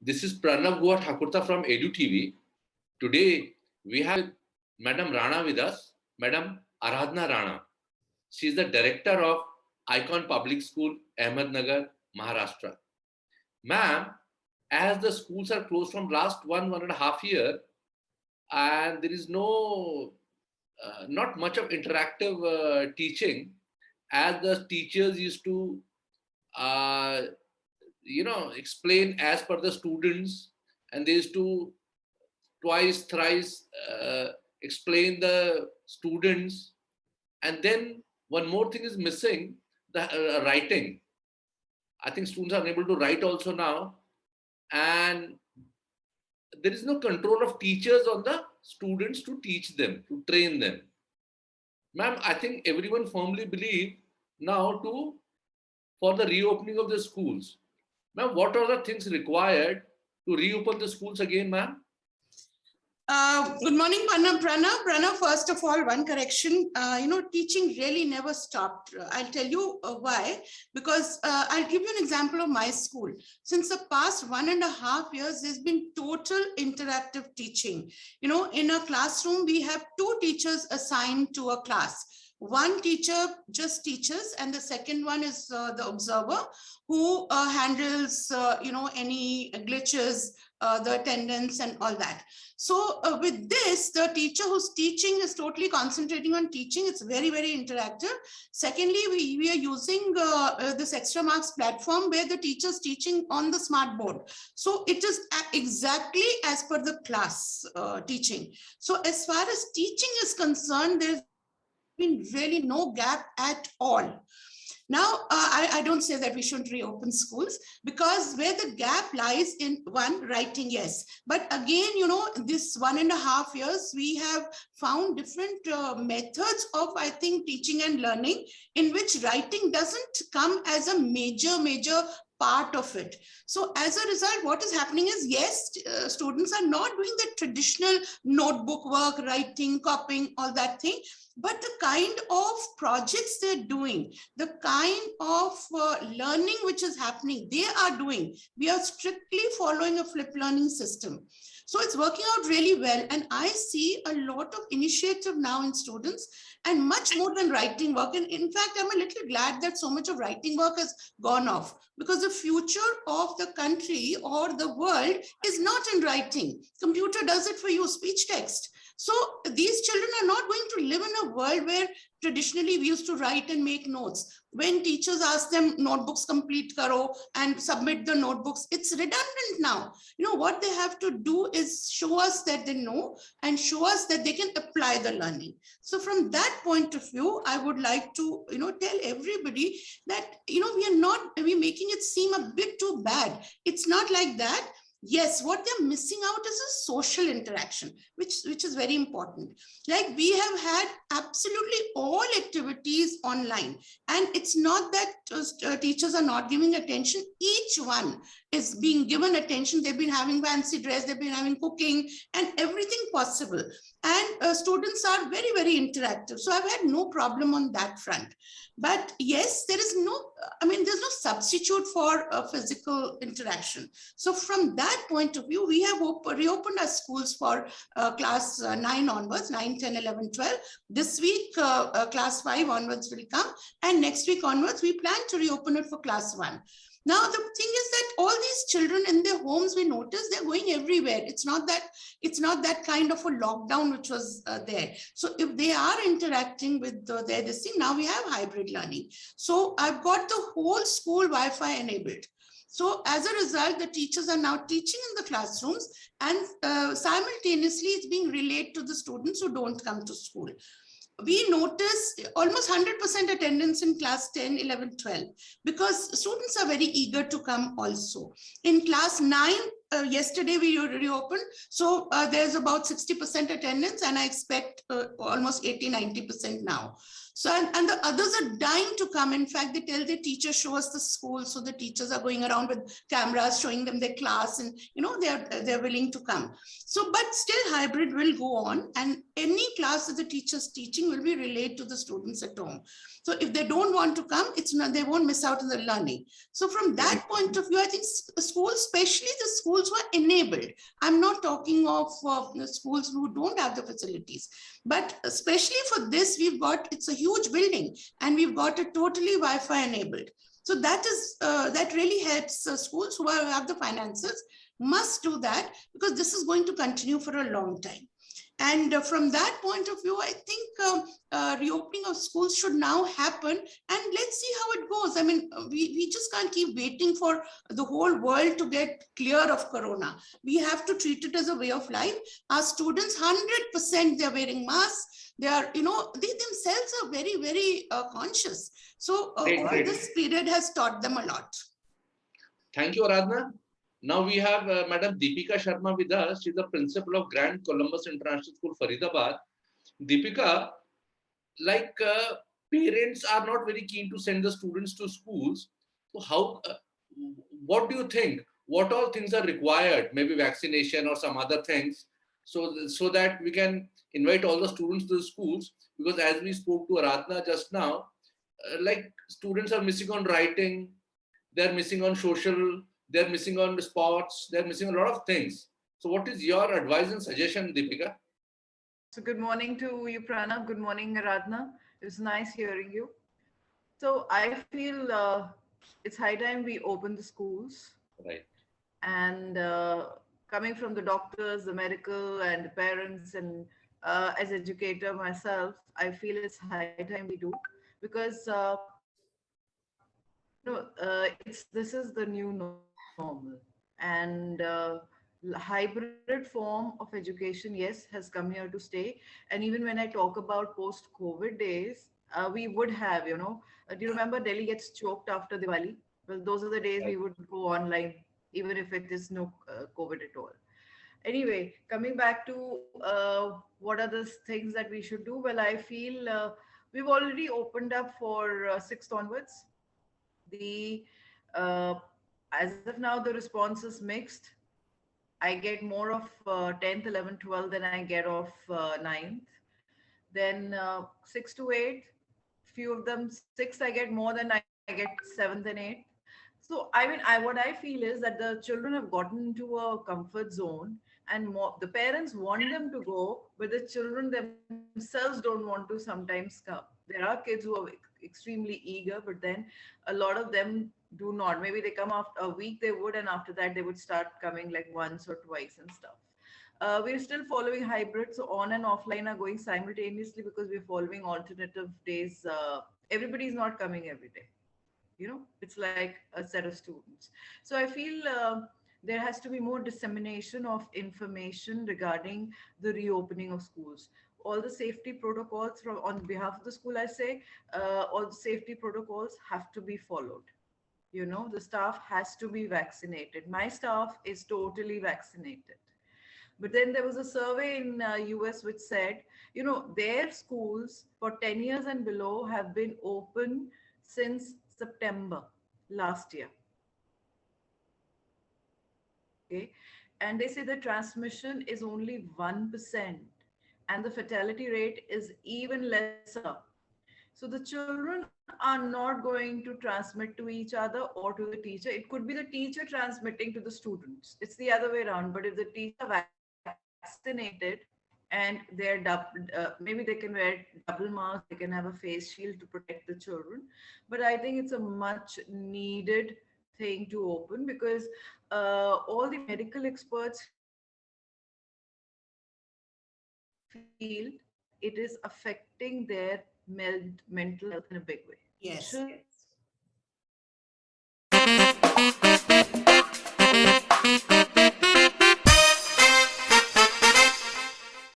This is Pranav Gua Thakurta from EduTV. Today we have Madam Rana with us, Madam Aradhana Rana. She is the director of Icon Public School, Ahmednagar, Maharashtra. Ma'am, as the schools are closed from last 1.5 years, and there is not much of interactive teaching, as the teachers used to uh, explain as per the students, and they used to twice thrice explain the students. And then one more thing is missing, the writing. I think students are unable to write also now, and there is no control of teachers on the students to teach them, to train them. Ma'am, I think everyone firmly believe now for the reopening of the schools. Ma'am, what are the things required to reopen the schools again, ma'am? Good morning, Pranav. First of all, one correction, teaching really never stopped. I'll tell you why, because I'll give you an example of my school. Since the past 1.5 years, there's been total interactive teaching. In a classroom, we have 2 teachers assigned to a class. One teacher just teaches, and the second one is the observer who handles, any glitches, the attendance and all that. So with this, the teacher who's teaching is totally concentrating on teaching. It's very, very interactive. Secondly, we are using this Extra Marks platform where the teacher's teaching on the smart board. So it is exactly as per the class teaching. So as far as teaching is concerned, there's been really no gap at all. Now, I don't say that we shouldn't reopen schools, because where the gap lies in one, writing, yes. But again, this 1.5 years, we have found different methods of, I think, teaching and learning, in which writing doesn't come as a major part of it. So as a result, what is happening is, yes, students are not doing the traditional notebook work, writing, copying, all that thing. But the kind of projects they're doing, the kind of learning which is happening, they are doing. We are strictly following a flip learning system. So it's working out really well. And I see a lot of initiative now in students, and much more than writing work. And in fact, I'm a little glad that so much of writing work has gone off, because the future of the country or the world is not in writing. Computer does it for you, speech text. So these children are not going to live in a world where traditionally we used to write and make notes. When teachers ask them notebooks complete karo and submit the notebooks, it's redundant now. What they have to do is show us that they know and show us that they can apply the learning. So from that point of view, I would like to, tell everybody that, we're making it seem a bit too bad. It's not like that. Yes, what they're missing out is a social interaction, which is very important. Like, we have had absolutely all activities online, and it's not that teachers are not giving attention. Each one is being given attention. They've been having fancy dress, they've been having cooking and everything possible. And students are very, very interactive. So I've had no problem on that front. But yes, there's no substitute for physical interaction. So from that point of view, we have reopened our schools for class 9 onwards, 9, 10, 11, 12. This week, class 5 onwards will come. And next week onwards, we plan to reopen it for class 1. Now, the thing is that all these children in their homes, we notice they're going everywhere. It's not that kind of a lockdown which was there. So if they are interacting with this thing, now we have hybrid learning. So I've got the whole school Wi-Fi enabled. So as a result, the teachers are now teaching in the classrooms, and simultaneously it's being relayed to the students who don't come to school. We notice almost 100% attendance in class 10, 11, 12, because students are very eager to come also. In class 9, yesterday we reopened, so there's about 60% attendance, and I expect almost 80, 90% now. So, and the others are dying to come. In fact, they tell their teachers, show us the school. So the teachers are going around with cameras, showing them their class, and they're willing to come. So, but still hybrid will go on, and any class that the teacher's teaching will be relayed to the students at home. So if they don't want to come, it's not, they won't miss out on the learning. So from that point of view, I think schools, especially the schools who are enabled, I'm not talking of schools who don't have the facilities, but especially for this, it's a huge building and we've got it totally Wi-Fi enabled. So that really helps schools who have the finances must do that, because this is going to continue for a long time. And from that point of view, I think reopening of schools should now happen, and let's see how it goes. I mean, we just can't keep waiting for the whole world to get clear of corona. We have to treat it as a way of life. Our students, 100%, they're wearing masks. They are, they themselves are very, very conscious. So all this period has taught them a lot. Thank you, Aradhana. Now we have Madam Deepika Sharma with us. She's the principal of Grand Columbus International School, Faridabad. Deepika, parents are not very keen to send the students to schools. So what do you think? What all things are required? Maybe vaccination or some other things, so that we can invite all the students to the schools. Because as we spoke to Aradhana just now, students are missing on writing, they're missing on social, they're missing on the sports, they're missing a lot of things. So what is your advice and suggestion, Deepika? So good morning to you, Pranav. Good morning, Aradhana. It was nice hearing you. So I feel it's high time we open the schools. Right. And coming from the doctors, the medical and the parents, and as educator myself, I feel it's high time we do, because this is the new normal, and hybrid form of education, yes, has come here to stay. And even when I talk about post-COVID days, we would have, do you remember Delhi gets choked after Diwali? Well, those are the days we would go online, even if it is no COVID at all. Anyway, coming back to what are the things that we should do? Well, I feel we've already opened up for 6th onwards. As of now, the response is mixed. I get more of 10th, 11th, 12th than I get of 9th. Then 6 to 8, few of them 6 I get more than I get 7th and 8th. So I mean, what I feel is that the children have gotten into a comfort zone, and the parents want them to go, but the children themselves don't want to sometimes come. There are kids who are extremely eager, but then a lot of them do not. Maybe they come after a week, they would, and after that they would start coming like once or twice and stuff. We're still following hybrid, so on and offline are going simultaneously, because we're following alternative days. Everybody's not coming every day. It's like a set of students. So I feel there has to be more dissemination of information regarding the reopening of schools. All the safety protocols on behalf of the school, I say, all the safety protocols have to be followed. The staff has to be vaccinated. My staff is totally vaccinated. But then there was a survey in US which said, their schools for 10 years and below have been open since September last year. Okay. And they say the transmission is only 1% and the fatality rate is even lesser. So the children are not going to transmit to each other or to the teacher. It could be the teacher transmitting to the students. It's the other way around. But if the teacher vaccinated and they're maybe they can wear double mask, they can have a face shield to protect the children. But I think it's a much needed thing to open, because all the medical experts feel it is affecting their mental health in a big way. Yes.